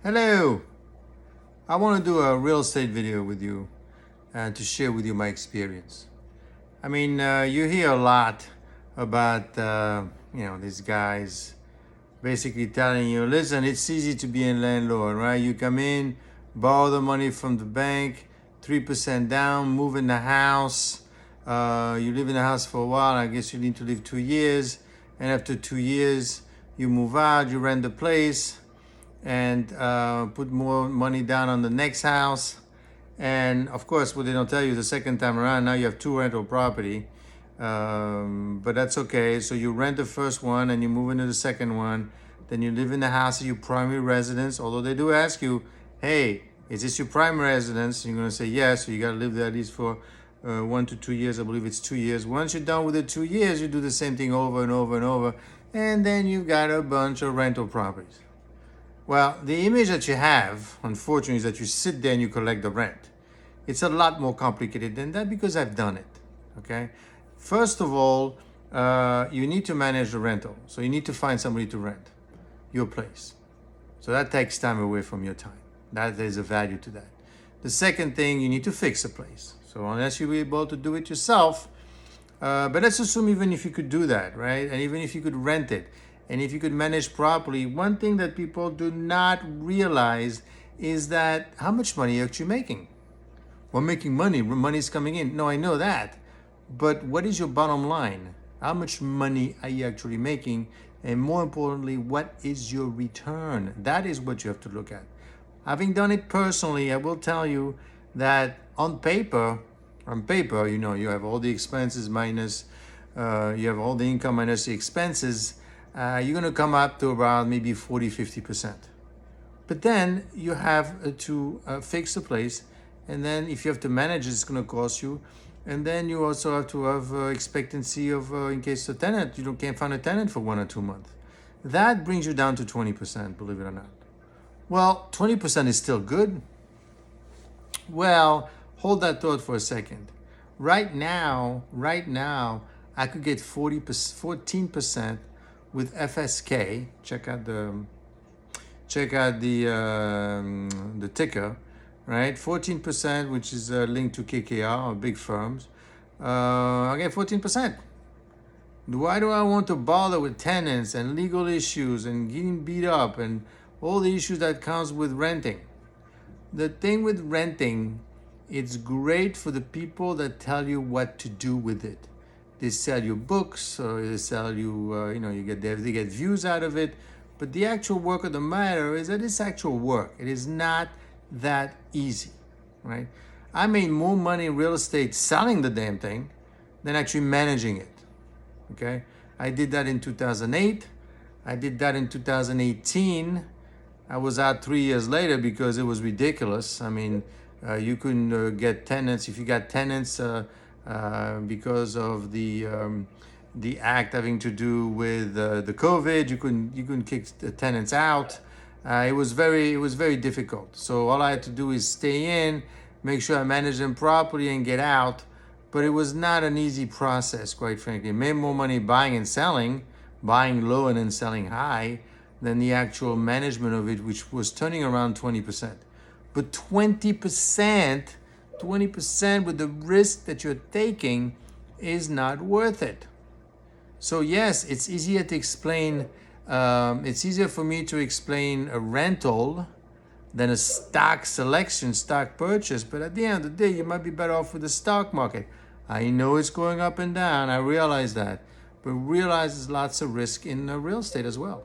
Hello! I want to do a real estate video with you and to share with you my experience. You hear a lot about, these guys basically telling you, listen, it's easy to be a landlord, right? You come in, borrow the money from the bank, 3% down, move in the house. You live in the house for a while. I guess you need to live 2 years. And after 2 years, you move out, you rent the place and put more money down on the next house. And of course, what they don't tell you the second time around, now you have 2 rental property. But that's okay. So you rent the first one and you move into the second one. Then you live in the house as your primary residence. Although they do ask you, hey, is this your primary residence? You're going to say yes. So you got to live there at least for 1 to 2 years. I believe it's 2 years. Once you're done with the 2 years, you do the same thing over and over and over. And then you've got a bunch of rental properties. Well, the image that you have, unfortunately, is that you sit there and you collect the rent. It's a lot more complicated than that because I've done it, okay? First of all, you need to manage the rental. So you need to find somebody to rent your place. So that takes time away from your time. There's a value to that. The second thing, you need to fix a place. So unless you're able to do it yourself, but let's assume even if you could do that, right? And even if you could rent it, and if you could manage properly, one thing that people do not realize is that how much money you're actually making. We're making money, money's coming in. No, I know that. But what is your bottom line? How much money are you actually making? And more importantly, what is your return? That is what you have to look at. Having done it personally, I will tell you that on paper, you have all the expenses minus, you have all the income minus the expenses. You're going to come up to around maybe 40-50%. But then you have to fix the place. And then if you have to manage it, it's going to cost you. And then you also have to have expectancy of, in case the tenant, can't find a tenant for 1 or 2 months. That brings you down to 20%, believe it or not. Well, 20% is still good. Well, hold that thought for a second. Right now, I could get 14% with FSK. Check out the ticker, right? 14%, which is linked to KKR or big firms. I get 14%. Why do I want to bother with tenants and legal issues and getting beat up and all the issues that comes with renting? The thing with renting, it's great for the people that tell you what to do with it. They sell you books, or they sell you, they get views out of it. But the actual work of the matter is that it's actual work. It is not that easy, right? I made more money in real estate selling the damn thing than actually managing it, okay? I did that in 2008. I did that in 2018. I was out 3 years later because it was ridiculous. You couldn't get tenants. If you got tenants because of the act having to do with the COVID, you couldn't kick the tenants out. It was very difficult. So all I had to do is stay in, make sure I manage them properly, and get out. But it was not an easy process, quite frankly. I made more money buying and selling, buying low and then selling high, than the actual management of it, which was turning around 20%. But 20% with the risk that you're taking is not worth it. So yes, it's easier to explain. It's easier for me to explain a rental than a stock selection, stock purchase. But at the end of the day, you might be better off with the stock market. I know it's going up and down. I realize that. But realize there's lots of risk in real estate as well.